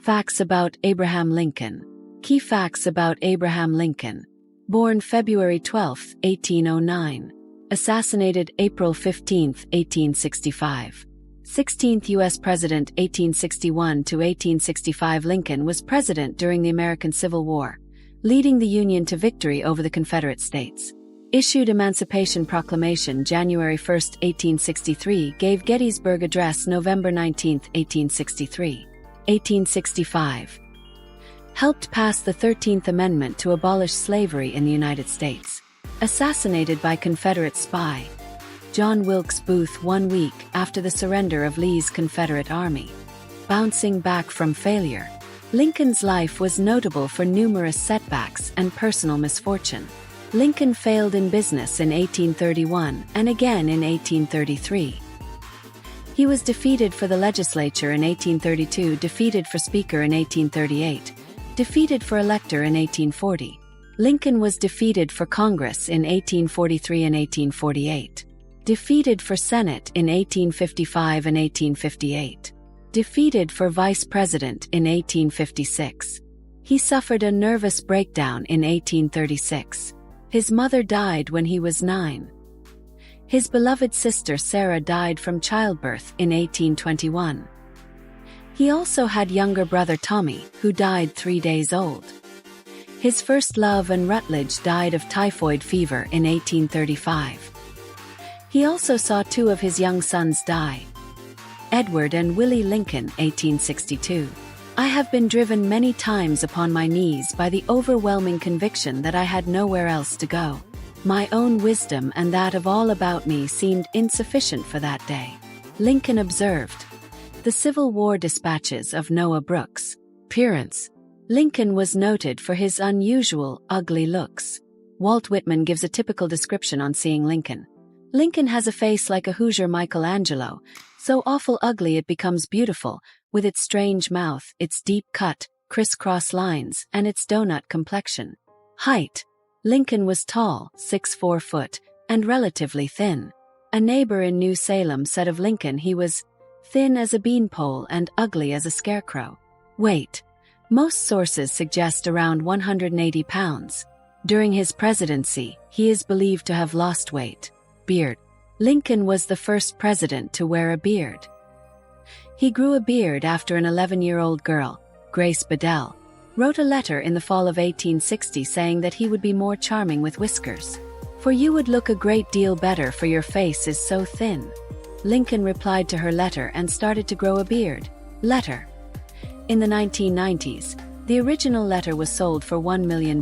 Facts about Abraham Lincoln. Key facts about Abraham Lincoln. Born February 12, 1809. Assassinated April 15, 1865. 16th U.S. President 1861 to 1865. Lincoln was president during the American Civil War, leading the Union to victory over the Confederate States. Issued Emancipation Proclamation January 1, 1863. Gave Gettysburg Address November 19, 1863. 1865. Helped pass the 13th Amendment to abolish slavery in the United States. Assassinated by Confederate spy John Wilkes Booth 1 week after the surrender of Lee's Confederate Army. Bouncing back from failure. Lincoln's life was notable for numerous setbacks and personal misfortune. Lincoln failed in business in 1831 and again in 1833. He was defeated for the legislature in 1832, defeated for speaker in 1838, defeated for elector in 1840. Lincoln was defeated for Congress in 1843 and 1848. Defeated for Senate in 1855 and 1858. Defeated for Vice President in 1856. He suffered a nervous breakdown in 1836. His mother died when he was 9. His beloved sister Sarah died from childbirth in 1821. He also had younger brother Tommy, who died 3 days old. His first love and Rutledge died of typhoid fever in 1835. He also saw 2 of his young sons die. Edward and Willie Lincoln, 1862. I have been driven many times upon my knees by the overwhelming conviction that I had nowhere else to go. My own wisdom and that of all about me seemed insufficient for that day. Lincoln observed. The Civil War dispatches of Noah Brooks. Appearance. Lincoln was noted for his unusual, ugly looks. Walt Whitman gives a typical description on seeing Lincoln. Lincoln has a face like a Hoosier Michelangelo, so awful ugly it becomes beautiful, with its strange mouth, its deep cut, crisscross lines, and its donut complexion. Height. Lincoln was tall, 6'4" foot, and relatively thin. A neighbor in New Salem said of Lincoln he was thin as a beanpole and ugly as a scarecrow. Weight. Most sources suggest around 180 pounds. During his presidency, he is believed to have lost weight. Beard. Lincoln was the first president to wear a beard. He grew a beard after an 11-year-old girl, Grace Bedell, wrote a letter in the fall of 1860 saying that he would be more charming with whiskers. For you would look a great deal better, for your face is so thin. Lincoln replied to her letter and started to grow a beard. Letter. In the 1990s, the original letter was sold for $1 million.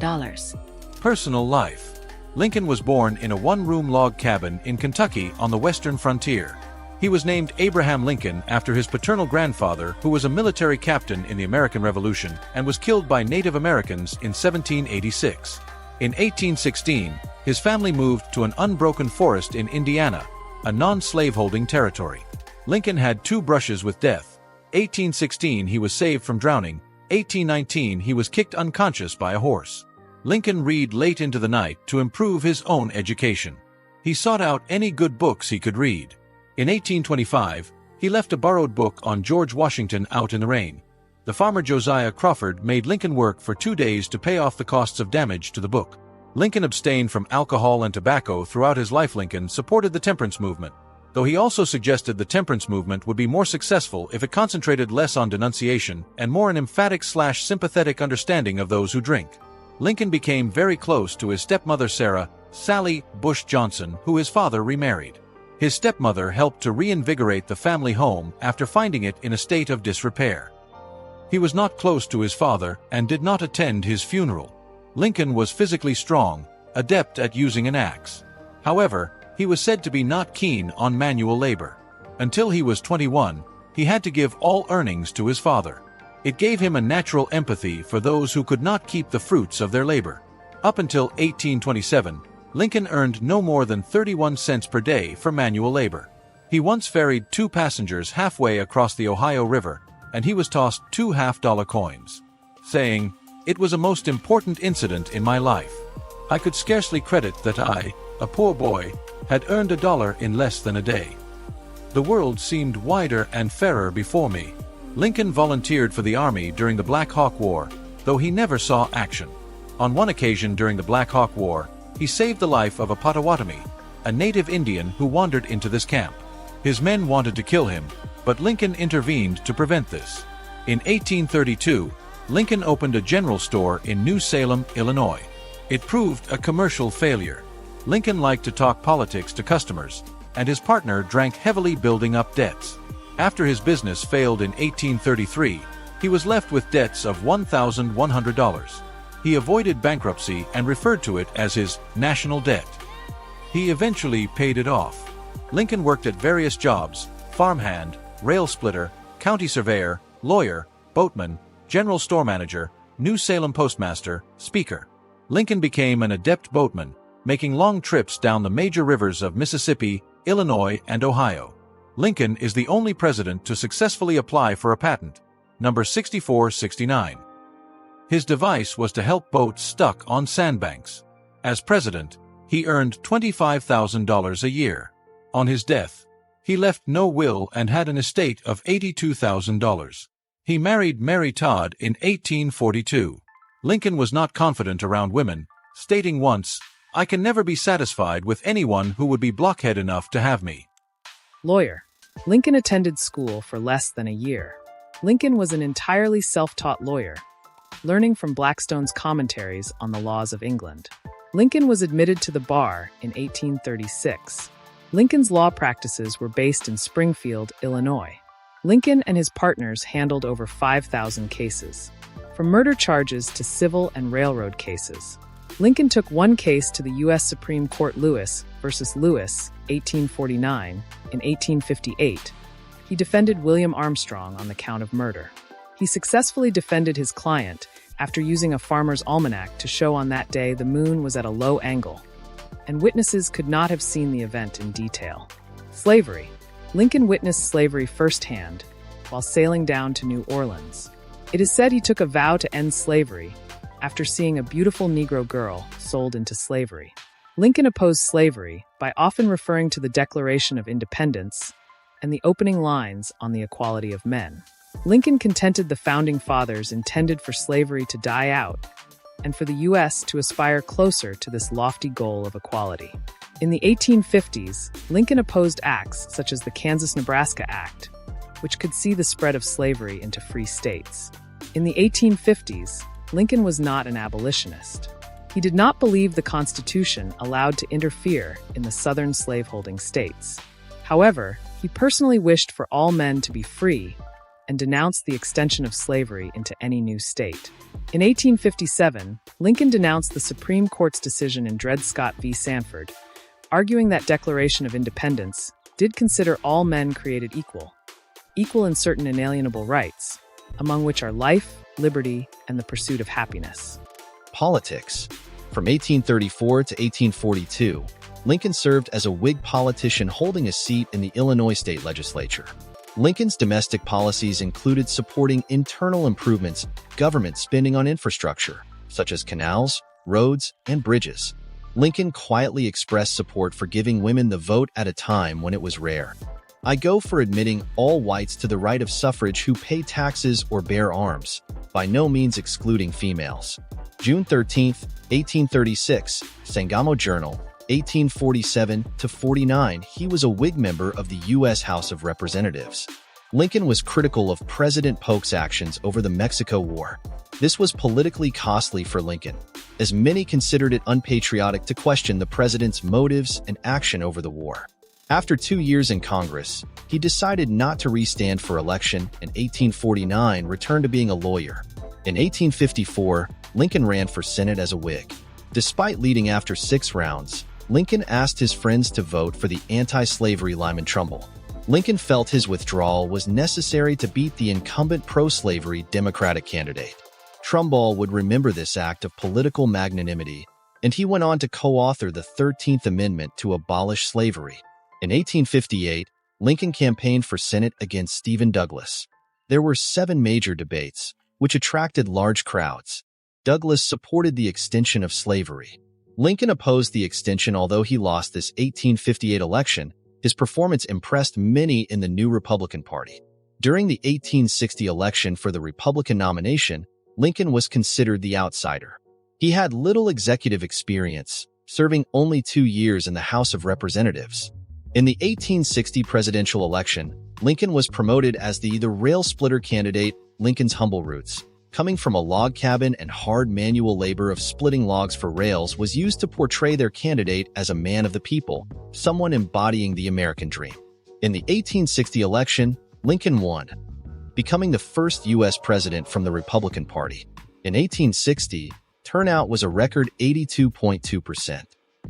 Personal life. Lincoln was born in a one-room log cabin in Kentucky on the western frontier. He was named Abraham Lincoln after his paternal grandfather, who was a military captain in the American Revolution and was killed by Native Americans in 1786. In 1816, his family moved to an unbroken forest in Indiana, a non-slaveholding territory. Lincoln had 2 brushes with death. 1816 he was saved from drowning. 1819 he was kicked unconscious by a horse. Lincoln read late into the night to improve his own education. He sought out any good books he could read. In 1825, he left a borrowed book on George Washington out in the rain. The farmer Josiah Crawford made Lincoln work for 2 days to pay off the costs of damage to the book. Lincoln abstained from alcohol and tobacco throughout his life. Lincoln supported the temperance movement, though he also suggested the temperance movement would be more successful if it concentrated less on denunciation and more an emphatic/sympathetic understanding of those who drink. Lincoln became very close to his stepmother Sarah, Sally Bush Johnson, who his father remarried. His stepmother helped to reinvigorate the family home after finding it in a state of disrepair. He was not close to his father and did not attend his funeral. Lincoln was physically strong, adept at using an axe. However, he was said to be not keen on manual labor. Until he was 21, he had to give all earnings to his father. It gave him a natural empathy for those who could not keep the fruits of their labor. Up until 1827, Lincoln earned no more than 31 cents per day for manual labor. He once ferried 2 passengers halfway across the Ohio River, and he was tossed 2 half-dollar coins, saying, "It was a most important incident in my life. I could scarcely credit that I, a poor boy, had earned $1 in less than a day. The world seemed wider and fairer before me." Lincoln volunteered for the Army during the Black Hawk War, though he never saw action. On one occasion during the Black Hawk War, he saved the life of a Potawatomi, a native Indian who wandered into this camp. His men wanted to kill him, but Lincoln intervened to prevent this. In 1832, Lincoln opened a general store in New Salem, Illinois. It proved a commercial failure. Lincoln liked to talk politics to customers, and his partner drank heavily, building up debts. After his business failed in 1833, he was left with debts of $1,100. He avoided bankruptcy and referred to it as his national debt. He eventually paid it off. Lincoln worked at various jobs: farmhand, rail splitter, county surveyor, lawyer, boatman, general store manager, New Salem postmaster, speaker. Lincoln became an adept boatman, making long trips down the major rivers of Mississippi, Illinois, and Ohio. Lincoln is the only president to successfully apply for a patent, number 6469. His device was to help boats stuck on sandbanks. As president, he earned $25,000 a year. On his death, he left no will and had an estate of $82,000. He married Mary Todd in 1842. Lincoln was not confident around women, stating once, "I can never be satisfied with anyone who would be blockhead enough to have me." Lawyer. Lincoln attended school for less than a year. Lincoln was an entirely self-taught lawyer, learning from Blackstone's commentaries on the laws of England. Lincoln was admitted to the bar in 1836. Lincoln's law practices were based in Springfield, Illinois. Lincoln and his partners handled over 5,000 cases, from murder charges to civil and railroad cases. Lincoln took one case to the U.S. Supreme Court, Lewis versus Lewis, 1849. In 1858, he defended William Armstrong on the count of murder. He successfully defended his client after using a farmer's almanac to show on that day the moon was at a low angle, and witnesses could not have seen the event in detail. Slavery. Lincoln witnessed slavery firsthand while sailing down to New Orleans. It is said he took a vow to end slavery after seeing a beautiful Negro girl sold into slavery. Lincoln opposed slavery by often referring to the Declaration of Independence and the opening lines on the equality of men. Lincoln contended the Founding Fathers intended for slavery to die out and for the U.S. to aspire closer to this lofty goal of equality. In the 1850s, Lincoln opposed acts such as the Kansas-Nebraska Act, which could see the spread of slavery into free states. In the 1850s, Lincoln was not an abolitionist. He did not believe the Constitution allowed to interfere in the southern slaveholding states. However, he personally wished for all men to be free and denounced the extension of slavery into any new state. In 1857, Lincoln denounced the Supreme Court's decision in Dred Scott v. Sanford, arguing that Declaration of Independence did consider all men created equal in certain inalienable rights, among which are life, liberty, and the pursuit of happiness. Politics. From 1834 to 1842, Lincoln served as a Whig politician holding a seat in the Illinois state legislature. Lincoln's domestic policies included supporting internal improvements, government spending on infrastructure, such as canals, roads, and bridges. Lincoln quietly expressed support for giving women the vote at a time when it was rare. "I go for admitting all whites to the right of suffrage who pay taxes or bear arms, by no means excluding females." June 13, 1836, Sangamo Journal, 1847-49, he was a Whig member of the U.S. House of Representatives. Lincoln was critical of President Polk's actions over the Mexico War. This was politically costly for Lincoln, as many considered it unpatriotic to question the president's motives and action over the war. After 2 years in Congress, he decided not to re-stand for election and 1849 returned to being a lawyer. In 1854, Lincoln ran for Senate as a Whig. Despite leading after 6 rounds, Lincoln asked his friends to vote for the anti-slavery Lyman Trumbull. Lincoln felt his withdrawal was necessary to beat the incumbent pro-slavery Democratic candidate. Trumbull would remember this act of political magnanimity, and he went on to co-author the 13th Amendment to abolish slavery. In 1858, Lincoln campaigned for Senate against Stephen Douglas. There were 7 major debates, which attracted large crowds. Douglas supported the extension of slavery. Lincoln opposed the extension. Although he lost this 1858 election, his performance impressed many in the new Republican Party. During the 1860 election for the Republican nomination, Lincoln was considered the outsider. He had little executive experience, serving only 2 years in the House of Representatives. In the 1860 presidential election, Lincoln was promoted as the rail splitter candidate. Lincoln's humble roots, coming from a log cabin and hard manual labor of splitting logs for rails, was used to portray their candidate as a man of the people, someone embodying the American dream. In the 1860 election, Lincoln won, becoming the first U.S. president from the Republican Party. In 1860, turnout was a record 82.2%.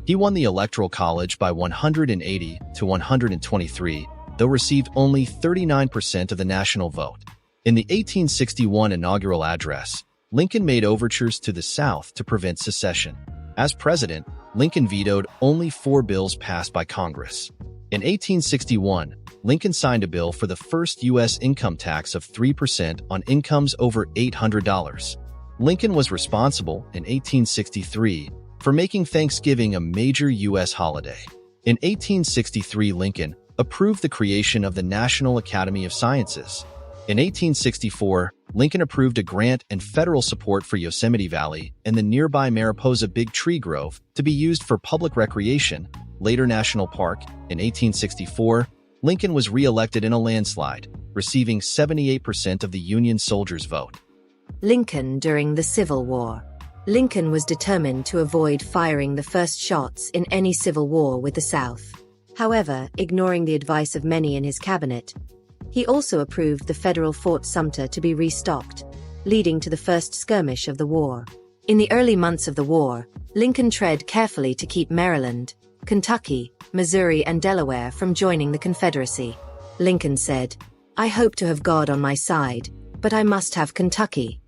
He won the Electoral College by 180 to 123, though received only 39% of the national vote. In the 1861 inaugural address, Lincoln made overtures to the South to prevent secession. As president, Lincoln vetoed only 4 bills passed by Congress. In 1861, Lincoln signed a bill for the first U.S. income tax of 3% on incomes over $800. Lincoln was responsible, in 1863, for making Thanksgiving a major U.S. holiday. In 1863, Lincoln approved the creation of the National Academy of Sciences. In 1864, Lincoln approved a grant and federal support for Yosemite Valley and the nearby Mariposa Big Tree Grove to be used for public recreation, later National Park. In 1864, Lincoln was re-elected in a landslide, receiving 78% of the Union soldiers' vote. Lincoln during the Civil War. Lincoln was determined to avoid firing the first shots in any civil war with the South. However, ignoring the advice of many in his cabinet, he also approved the federal Fort Sumter to be restocked, leading to the first skirmish of the war. In the early months of the war, Lincoln tread carefully to keep Maryland, Kentucky, Missouri, and Delaware from joining the Confederacy. Lincoln said, "I hope to have God on my side, but I must have Kentucky."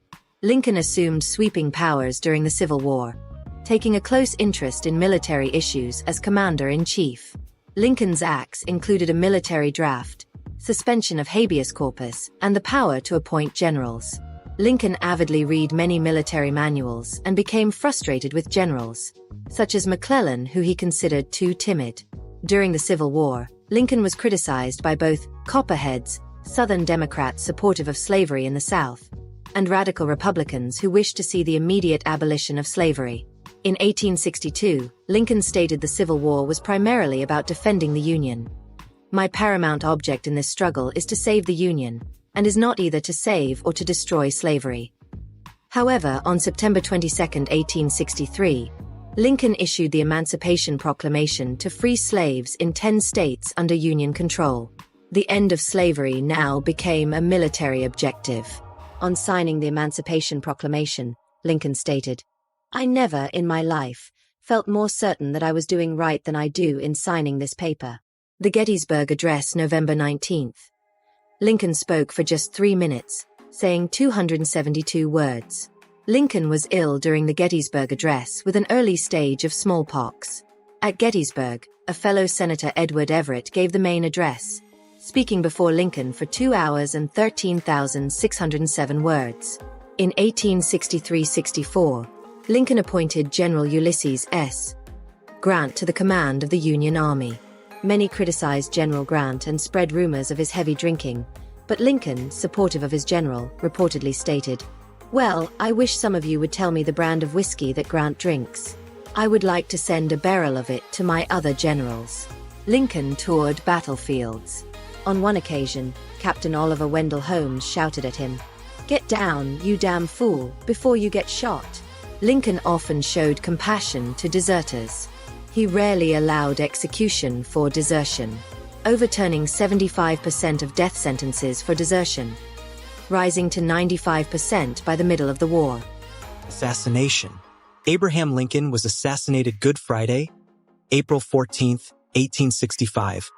Lincoln assumed sweeping powers during the Civil War, taking a close interest in military issues as commander-in-chief. Lincoln's acts included a military draft, suspension of habeas corpus, and the power to appoint generals. Lincoln avidly read many military manuals and became frustrated with generals, such as McClellan, who he considered too timid. During the Civil War, Lincoln was criticized by both Copperheads, Southern Democrats supportive of slavery in the South, and radical Republicans who wished to see the immediate abolition of slavery. In 1862, Lincoln stated the Civil War was primarily about defending the Union. "My paramount object in this struggle is to save the Union, and is not either to save or to destroy slavery." However, on September 22, 1863, Lincoln issued the Emancipation Proclamation to free slaves in 10 states under Union control. The end of slavery now became a military objective. On signing the Emancipation Proclamation, Lincoln stated, "I never, in my life, felt more certain that I was doing right than I do in signing this paper." The Gettysburg Address, November 19th. Lincoln spoke for just 3 minutes, saying 272 words. Lincoln was ill during the Gettysburg Address with an early stage of smallpox. At Gettysburg, a fellow Senator Edward Everett gave the main address, speaking before Lincoln for 2 hours and 13,607 words. In 1863-64, Lincoln appointed General Ulysses S. Grant to the command of the Union Army. Many criticized General Grant and spread rumors of his heavy drinking, but Lincoln, supportive of his general, reportedly stated, "Well, I wish some of you would tell me the brand of whiskey that Grant drinks. I would like to send a barrel of it to my other generals." Lincoln toured battlefields. On one occasion, Captain Oliver Wendell Holmes shouted at him, "Get down, you damn fool, before you get shot." Lincoln often showed compassion to deserters. He rarely allowed execution for desertion, overturning 75% of death sentences for desertion, rising to 95% by the middle of the war. Assassination. Abraham Lincoln was assassinated Good Friday, April 14, 1865,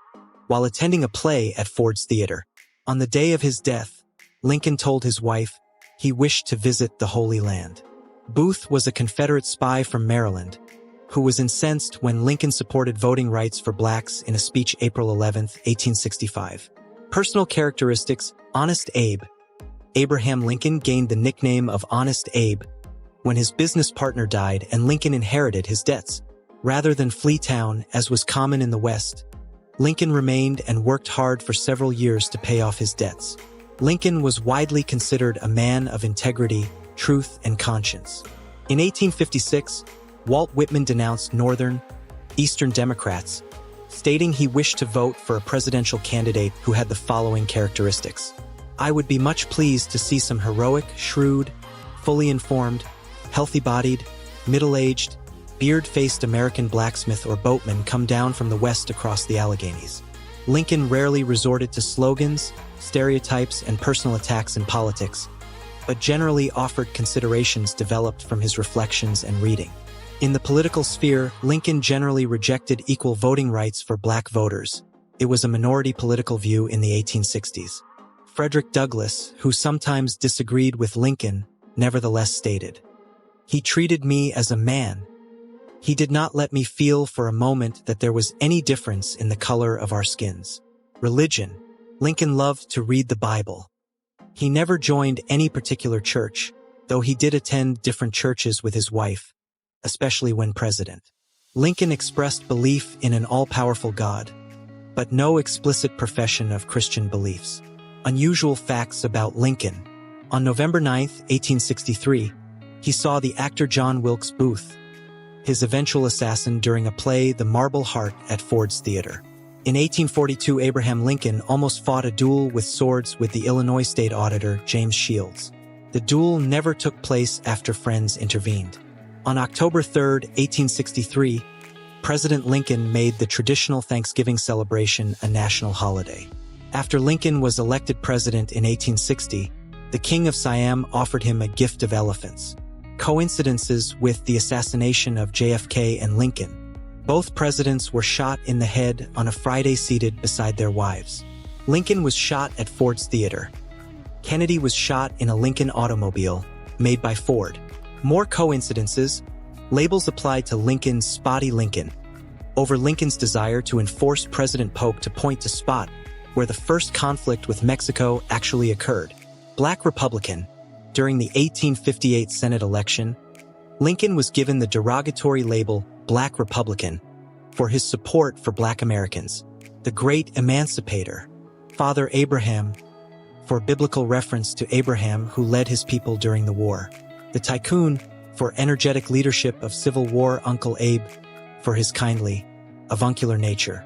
while attending a play at Ford's Theater. On the day of his death, Lincoln told his wife he wished to visit the Holy Land. Booth was a Confederate spy from Maryland, who was incensed when Lincoln supported voting rights for blacks in a speech April 11, 1865. Personal characteristics: Honest Abe. Abraham Lincoln gained the nickname of Honest Abe when his business partner died and Lincoln inherited his debts. Rather than flee town, as was common in the West, Lincoln remained and worked hard for several years to pay off his debts. Lincoln was widely considered a man of integrity, truth, and conscience. In 1856, Walt Whitman denounced Northern, Eastern Democrats, stating he wished to vote for a presidential candidate who had the following characteristics. I would be much pleased to see some heroic, shrewd, fully informed, healthy-bodied, middle-aged, beard-faced American blacksmith or boatman come down from the West across the Alleghenies. Lincoln rarely resorted to slogans, stereotypes, and personal attacks in politics, but generally offered considerations developed from his reflections and reading. In the political sphere, Lincoln generally rejected equal voting rights for black voters. It was a minority political view in the 1860s. Frederick Douglass, who sometimes disagreed with Lincoln, nevertheless stated, "He treated me as a man. He did not let me feel for a moment that there was any difference in the color of our skins." Religion. Lincoln loved to read the Bible. He never joined any particular church, though he did attend different churches with his wife, especially when president. Lincoln expressed belief in an all-powerful God, but no explicit profession of Christian beliefs. Unusual facts about Lincoln. On November 9, 1863, he saw the actor John Wilkes Booth, his eventual assassin, during a play, The Marble Heart, at Ford's Theater. In 1842, Abraham Lincoln almost fought a duel with swords with the Illinois State Auditor, James Shields. The duel never took place after friends intervened. On October 3, 1863, President Lincoln made the traditional Thanksgiving celebration a national holiday. After Lincoln was elected president in 1860, the King of Siam offered him a gift of elephants. Coincidences with the assassination of JFK and Lincoln. Both presidents were shot in the head on a Friday seated beside their wives. Lincoln was shot at Ford's Theater. Kennedy was shot in a Lincoln automobile, made by Ford. More coincidences. Labels applied to Lincoln's Spotty Lincoln, over Lincoln's desire to enforce President Polk to point to spot where the first conflict with Mexico actually occurred. Black Republican. During the 1858 Senate election, Lincoln was given the derogatory label Black Republican for his support for Black Americans. The Great Emancipator, Father Abraham, for biblical reference to Abraham who led his people during the war. The Tycoon, for energetic leadership of Civil War. Uncle Abe, for his kindly, avuncular nature.